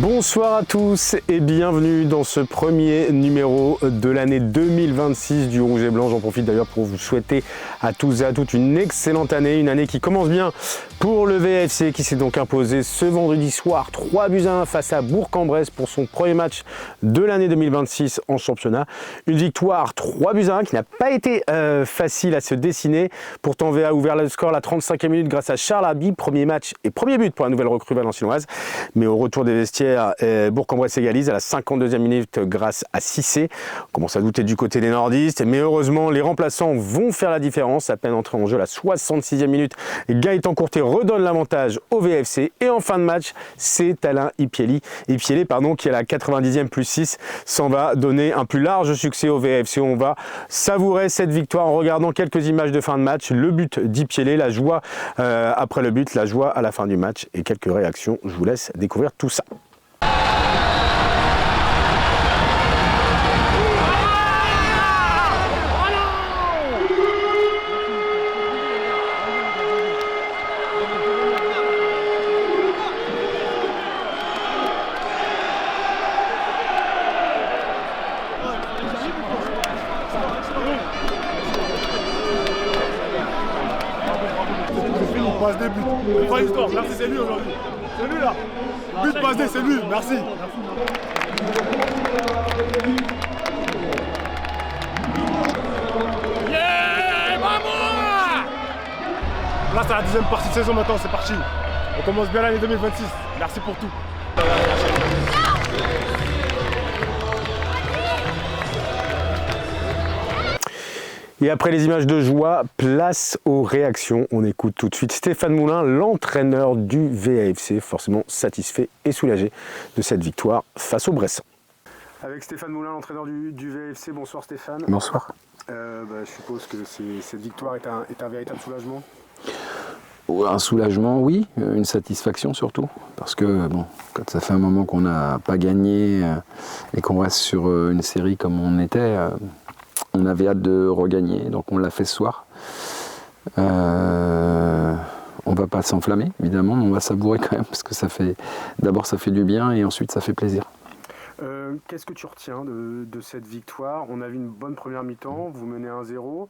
Bonsoir à tous et bienvenue dans ce premier numéro de l'année 2026 du Rouge et Blanc. J'en profite d'ailleurs pour vous souhaiter à tous et à toutes une excellente année, une année qui commence bien pour le VFC qui s'est donc imposé ce vendredi soir 3-1 face à Bourg-en-Bresse pour son premier match de l'année 2026 en championnat. Une victoire 3-1 qui n'a pas été facile à se dessiner. Pourtant VA a ouvert le score à la 35e minute grâce à Charles Haby, premier match et premier but pour la nouvelle recrue valenciennoise. Mais au retour des vestiaires, Bourg-en-Bresse égalise à la 52e minute grâce à Cissé. On commence à douter du côté des nordistes, mais heureusement les remplaçants vont faire la différence. À peine entré en jeu à la 66e minute, Gaëtan Courtet redonne l'avantage au VFC. Et en fin de match, c'est Alain Ipielé qui à la 90e plus 6 s'en va donner un plus large succès au VFC. On va savourer cette victoire en regardant quelques images de fin de match. Le but d'Ipielé, la joie après le but, la joie à la fin du match et quelques réactions. Je vous laisse découvrir tout ça. Passe des buts. On fera l'histoire. Merci, c'est lui aujourd'hui. C'est lui là. But passe des, c'est lui. Merci. Yeah, maman! Là, c'est la deuxième partie de saison maintenant. C'est parti. On commence bien l'année 2026. Merci pour tout. Et après les images de joie, place aux réactions. On écoute tout de suite Stéphane Moulin, l'entraîneur du VAFC, forcément satisfait et soulagé de cette victoire face aux Bressans. Avec Stéphane Moulin, l'entraîneur du VAFC. Bonsoir Stéphane. Bonsoir. Je suppose que cette victoire est un véritable soulagement. Un soulagement, oui, une satisfaction surtout, parce que bon, quand ça fait un moment qu'on n'a pas gagné et qu'on reste sur une série comme on était, on avait hâte de regagner, donc on l'a fait ce soir. On va pas s'enflammer, évidemment, mais on va savourer quand même, parce que d'abord ça fait du bien et ensuite ça fait plaisir. Qu'est-ce que tu retiens de cette victoire? On a vu une bonne première mi-temps, vous menez 1-0,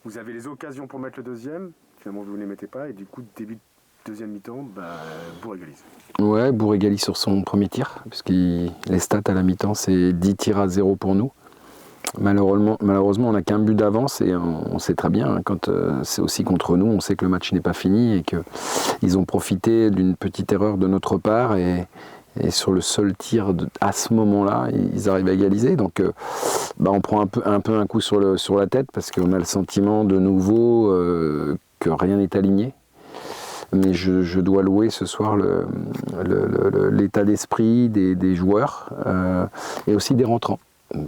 vous avez les occasions pour mettre le deuxième, finalement vous ne les mettez pas, et du coup début de deuxième mi-temps, Bourg égalise. Ouais, Bourg égalise sur son premier tir, puisque les stats à la mi-temps c'est 10 tirs à 0 pour nous. Malheureusement, on n'a qu'un but d'avance et on sait très bien, quand c'est aussi contre nous, on sait que le match n'est pas fini et qu'ils ont profité d'une petite erreur de notre part et sur le seul tir à ce moment-là, ils arrivent à égaliser. Donc on prend un peu un coup sur la tête parce qu'on a le sentiment de nouveau que rien n'est aligné. Mais je dois louer ce soir l'état d'esprit des joueurs et aussi des rentrants.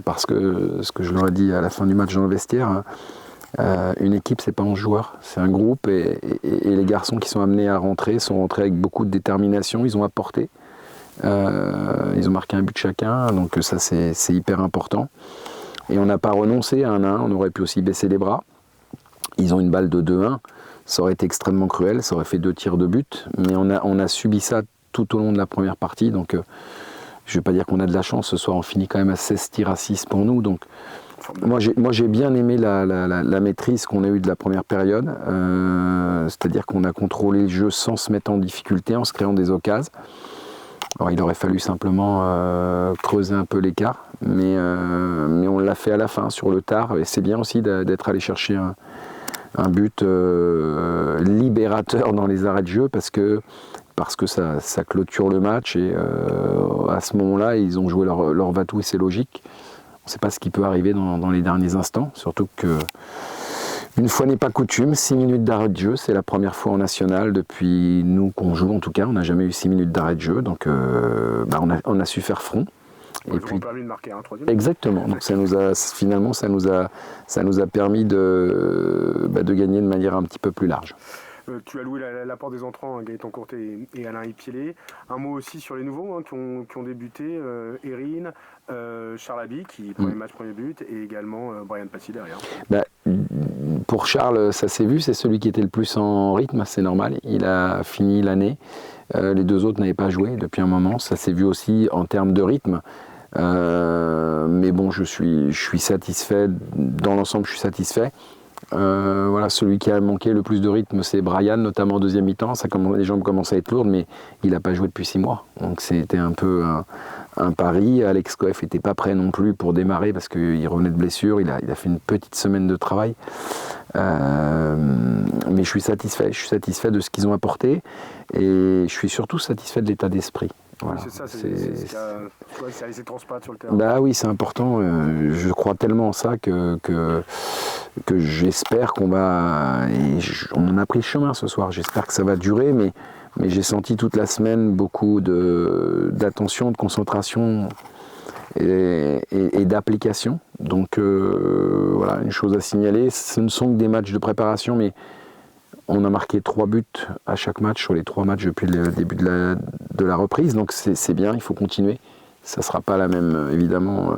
Parce que ce que je leur ai dit à la fin du match dans le vestiaire, une équipe c'est pas 11 joueurs, c'est un groupe et les garçons qui sont amenés à rentrer sont rentrés avec beaucoup de détermination, ils ont apporté, ils ont marqué un but chacun, donc ça c'est hyper important. Et on n'a pas renoncé à 1-1, on aurait pu aussi baisser les bras. Ils ont une balle de 2-1, ça aurait été extrêmement cruel, ça aurait fait 2 tirs de but, mais on a subi ça tout au long de la première partie, donc je ne vais pas dire qu'on a de la chance, ce soir on finit quand même à 16 tirs à 6 pour nous. Donc, moi j'ai bien aimé la maîtrise qu'on a eue de la première période. C'est-à-dire qu'on a contrôlé le jeu sans se mettre en difficulté, en se créant des occasions. Alors il aurait fallu simplement creuser un peu l'écart, mais on l'a fait à la fin, sur le tard. Et c'est bien aussi d'être allé chercher un but libérateur dans les arrêts de jeu, parce que ça clôture le match et à ce moment-là, ils ont joué leur va-tout et c'est logique. On ne sait pas ce qui peut arriver dans les derniers instants, surtout que une fois n'est pas coutume, 6 minutes d'arrêt de jeu, c'est la première fois en national depuis nous qu'on joue en tout cas, on n'a jamais eu 6 minutes d'arrêt de jeu, donc on a su faire front. Et puis, permis de marquer un troisième. Exactement, donc ça nous a permis de gagner de manière un petit peu plus large. Tu as loué l'apport des entrants, Gaëtan Courtet et Alain Ipielé. Un mot aussi sur les nouveaux qui ont débuté, Erin, Charles Haby, qui premier match, premier but, et également Brian Passy derrière. Pour Charles, ça s'est vu, c'est celui qui était le plus en rythme, c'est normal. Il a fini l'année. Les deux autres n'avaient pas joué depuis un moment. Ça s'est vu aussi en termes de rythme. Mais bon, je suis satisfait. Dans l'ensemble, je suis satisfait. Voilà, celui qui a manqué le plus de rythme, c'est Brian, notamment en deuxième mi-temps. Les jambes commencent à être lourdes, mais il n'a pas joué depuis 6 mois. Donc c'était un peu un pari. Alex Coef n'était pas prêt non plus pour démarrer parce qu'il revenait de blessure. Il a fait une petite semaine de travail. Mais je suis satisfait. Je suis satisfait de ce qu'ils ont apporté. Et je suis surtout satisfait de l'état d'esprit. Voilà. C'est ça, c'est ce qui a laissé transparaître sur le terrain. Bah oui, c'est important. Je crois tellement en ça que j'espère qu'on va... on en a pris le chemin ce soir. J'espère que ça va durer, mais j'ai senti toute la semaine beaucoup d'attention, de concentration et d'application. Donc voilà, une chose à signaler, ce ne sont que des matchs de préparation, mais on a marqué 3 buts à chaque match sur les 3 matchs depuis le début de la reprise, donc c'est bien, il faut continuer. Ça ne sera pas la même, évidemment,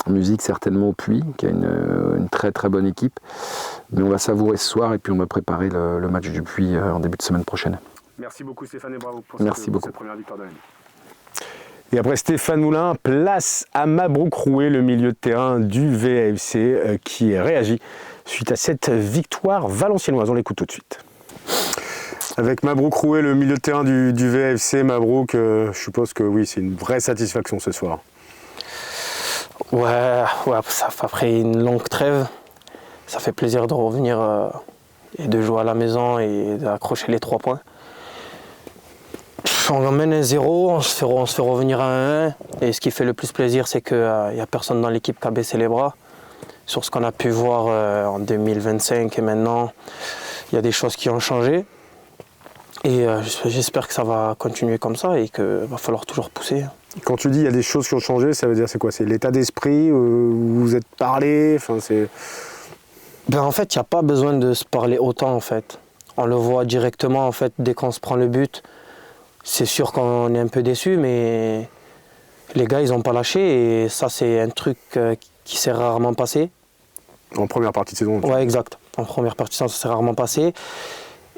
musique certainement au Puy, qui a une très très bonne équipe. Mais on va savourer ce soir et puis on va préparer le match du Puy en début de semaine prochaine. Merci beaucoup Stéphane et bravo pour cette première victoire de l'année. Et après Stéphane Moulin, place à Mabrouk Roué, le milieu de terrain du VAFC, qui réagit suite à cette victoire valenciennoise. On l'écoute tout de suite. Avec Mabrouk Roué, le milieu de terrain du VAFC, Mabrouk, je suppose que oui, c'est une vraie satisfaction ce soir. Ouais, ça fait après une longue trêve. Ça fait plaisir de revenir et de jouer à la maison et d'accrocher les 3 points. On emmène 1-0, on se fait revenir à 1-1. Et ce qui fait le plus plaisir, c'est qu'il n'y a personne dans l'équipe qui a baissé les bras. Sur ce qu'on a pu voir en 2025 et maintenant, il y a des choses qui ont changé. Et j'espère que ça va continuer comme ça et qu'il va falloir toujours pousser. Quand tu dis il y a des choses qui ont changé, ça veut dire c'est quoi? C'est l'état d'esprit, vous vous êtes parlé, En fait, il n'y a pas besoin de se parler autant en fait. On le voit directement en fait dès qu'on se prend le but. C'est sûr qu'on est un peu déçu, mais les gars ils n'ont pas lâché et ça c'est un truc qui s'est rarement passé. En première partie de saison. Ouais, exact. En première partie de saison, ça s'est rarement passé.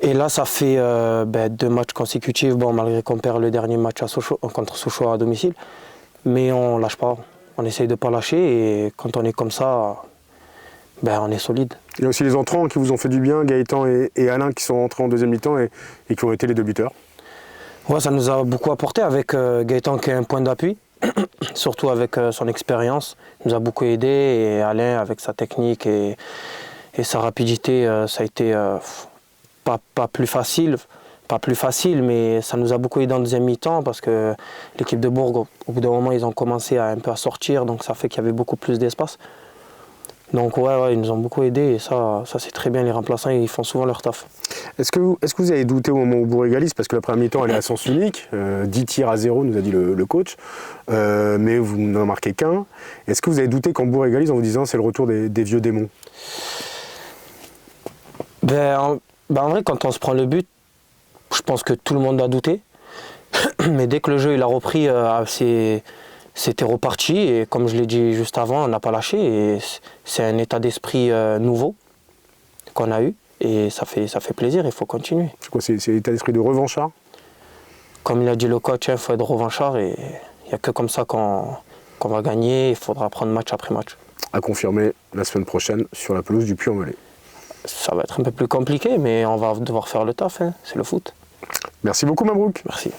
Et là, ça fait 2 matchs consécutifs, malgré qu'on perd le dernier match contre Sochaux à domicile. Mais on ne lâche pas. On essaye de ne pas lâcher et quand on est comme ça, on est solide. Il y a aussi les entrants qui vous ont fait du bien, Gaëtan et Alain qui sont rentrés en deuxième mi-temps et qui ont été les 2 buteurs. Ouais, ça nous a beaucoup apporté avec Gaëtan qui est un point d'appui. Surtout avec son expérience, il nous a beaucoup aidé et Alain avec sa technique et sa rapidité, ça a été pas plus facile, mais ça nous a beaucoup aidé en deuxième mi-temps parce que l'équipe de Bourg, au bout d'un moment, ils ont commencé un peu à sortir, donc ça fait qu'il y avait beaucoup plus d'espace. Donc ouais, ils nous ont beaucoup aidés et ça c'est très bien, les remplaçants ils font souvent leur taf. Est-ce que vous avez douté au moment où Bourg égalise? Parce que la première mi-temps elle est à sens unique, 10 tirs à 0 nous a dit le coach, mais vous n'en marquez qu'un. Est-ce que vous avez douté quand Bourg égalise en vous disant c'est le retour des vieux démons? En vrai quand on se prend le but, je pense que tout le monde a douté, mais dès que le jeu il a repris, c'était reparti et comme je l'ai dit juste avant, on n'a pas lâché et c'est un état d'esprit nouveau qu'on a eu et ça fait plaisir, il faut continuer. C'est quoi, c'est l'état d'esprit de revanchard? Comme il a dit le coach, il faut être revanchard et il n'y a que comme ça qu'on va gagner, il faudra prendre match après match. À confirmer la semaine prochaine sur la pelouse du Puy-en-Velay. Ça va être un peu plus compliqué mais on va devoir faire le taf, c'est le foot. Merci beaucoup Mabrouk. Merci.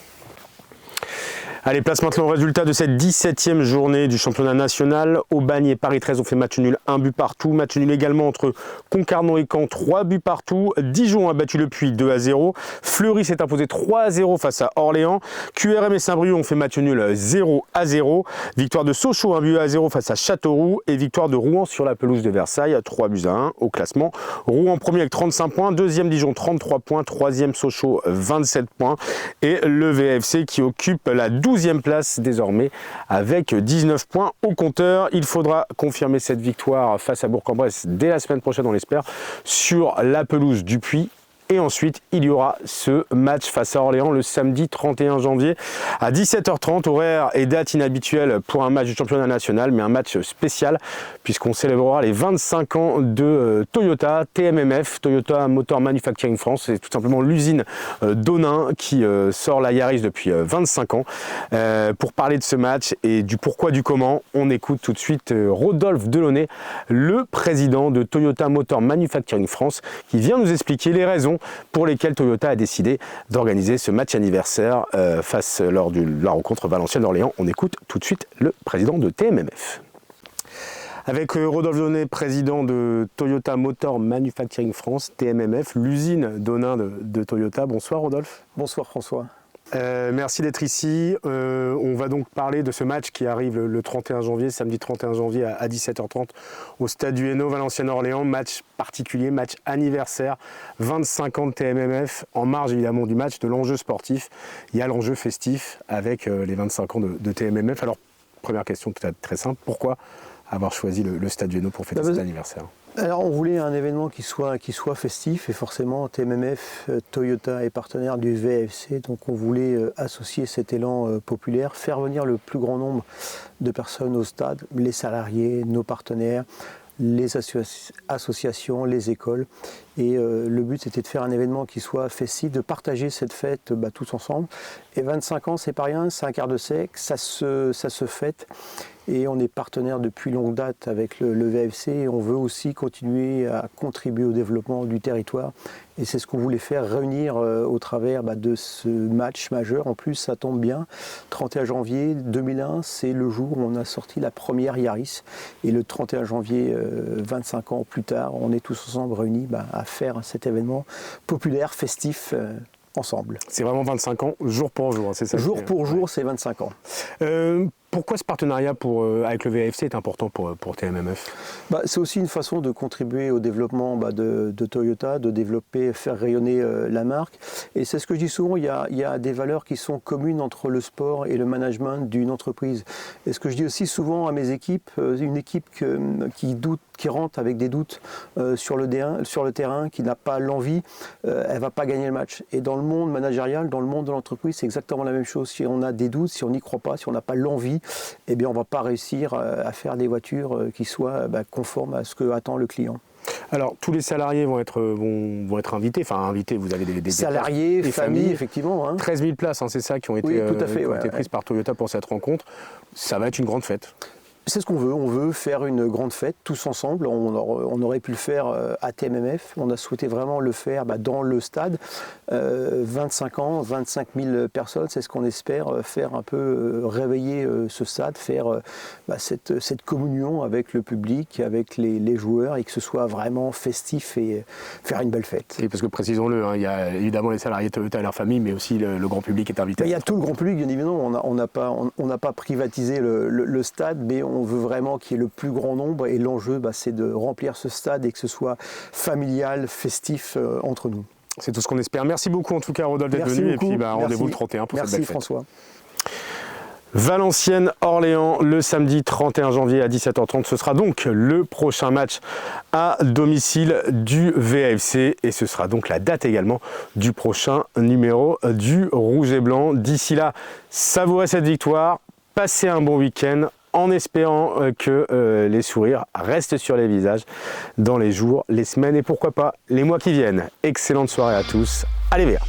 Allez, place maintenant au résultat de cette 17e journée du championnat national. Aubagne et Paris 13 ont fait match nul, 1 but partout. Match nul également entre Concarneau et Caen, 3 buts partout. Dijon a battu le Puy 2-0. Fleury s'est imposé 3-0 face à Orléans. QRM et Saint-Brieuc ont fait match nul 0-0. Victoire de Sochaux 1-0 face à Châteauroux. Et victoire de Rouen sur la pelouse de Versailles 3-1 au classement. Rouen premier avec 35 points. Deuxième Dijon 33 points. Troisième Sochaux 27 points. Et le VFC qui occupe la 12e place désormais avec 19 points au compteur. Il faudra confirmer cette victoire face à Bourg-en-Bresse dès la semaine prochaine, on l'espère, sur la pelouse du Puy. Et ensuite, il y aura ce match face à Orléans le samedi 31 janvier à 17h30. Horaire et date inhabituelle pour un match du championnat national, mais un match spécial puisqu'on célébrera les 25 ans de Toyota, TMMF, Toyota Motor Manufacturing France. C'est tout simplement l'usine d'Onin qui sort la Yaris depuis 25 ans. Pour parler de ce match et du pourquoi du comment, on écoute tout de suite Rodolphe Delaunay, le président de Toyota Motor Manufacturing France, qui vient nous expliquer les raisons pour lesquelles Toyota a décidé d'organiser ce match anniversaire lors de la rencontre Valenciennes-Orléans. On écoute tout de suite le président de TMMF. Avec Rodolphe Delaunay, président de Toyota Motor Manufacturing France, TMMF, l'usine d'Onin de Toyota. Bonsoir Rodolphe. Bonsoir François. Merci d'être ici. On va donc parler de ce match qui arrive le 31 janvier, samedi 31 janvier à 17h30 au stade du Hainaut, Valenciennes-Orléans. Match particulier, match anniversaire, 25 ans de TMMF, en marge évidemment du match, de l'enjeu sportif. Il y a l'enjeu festif avec les 25 ans de TMMF. Alors, première question peut-être très simple, pourquoi avoir choisi le stade du Hainaut pour fêter cet anniversaire ? Alors on voulait un événement qui soit festif et forcément TMMF, Toyota est partenaire du VAFC, donc on voulait associer cet élan populaire, faire venir le plus grand nombre de personnes au stade, les salariés, nos partenaires, les associations, les écoles. Et le but c'était de faire un événement qui soit festif, de partager cette fête tous ensemble. Et 25 ans c'est pas rien, c'est un quart de siècle, ça se fête. Et on est partenaire depuis longue date avec le VAFC et on veut aussi continuer à contribuer au développement du territoire. Et c'est ce qu'on voulait faire, réunir au travers de ce match majeur. En plus, ça tombe bien, 31 janvier 2001, c'est le jour où on a sorti la première Yaris. Et le 31 janvier, 25 ans plus tard, on est tous ensemble réunis à faire cet événement populaire, festif, ensemble. C'est vraiment 25 ans, jour pour jour, c'est ça? Jour pour jour, c'est 25 ans. Pourquoi ce partenariat avec le VAFC est important pour TMMF? C'est aussi une façon de contribuer au développement de Toyota, de développer, faire rayonner la marque. Et c'est ce que je dis souvent, il y a des valeurs qui sont communes entre le sport et le management d'une entreprise. Et ce que je dis aussi souvent à mes équipes, une équipe qui doute, qui rentre avec des doutes sur le terrain, qui n'a pas l'envie, elle ne va pas gagner le match. Et dans le monde managérial, dans le monde de l'entreprise, c'est exactement la même chose. Si on a des doutes, si on n'y croit pas, si on n'a pas l'envie, eh bien on ne va pas réussir à faire des voitures qui soient conformes à ce que attend le client. Alors, tous les salariés vont être invités, vous avez des salariés, des familles, effectivement. 13 000 places, c'est ça, qui ont été prises par Toyota pour cette rencontre. Ça va être une grande fête. C'est ce qu'on veut faire une grande fête tous ensemble. On aurait pu le faire à TMMF, on a souhaité vraiment le faire dans le stade. 25 ans, 25 000 personnes, c'est ce qu'on espère faire un peu réveiller ce stade, faire cette communion avec le public, avec les joueurs et que ce soit vraiment festif et faire une belle fête. Et parce que précisons-le, il y a évidemment les salariés Toyota et leur famille, mais aussi le grand public est invité. Il y a tout le grand public, bien évidemment, on n'a pas privatisé le stade, mais on veut vraiment qu'il y ait le plus grand nombre et l'enjeu c'est de remplir ce stade et que ce soit familial, festif entre nous. C'est tout ce qu'on espère. Merci beaucoup en tout cas Rodolphe d'être venu et puis rendez-vous le 31 pour cette belle fête. Merci François. Valenciennes-Orléans le samedi 31 janvier à 17h30. Ce sera donc le prochain match à domicile du VAFC et ce sera donc la date également du prochain numéro du Rouge et Blanc. D'ici là, savourez cette victoire, passez un bon week-end en espérant que les sourires restent sur les visages dans les jours, les semaines et pourquoi pas les mois qui viennent. Excellente soirée à tous. Allez Véa!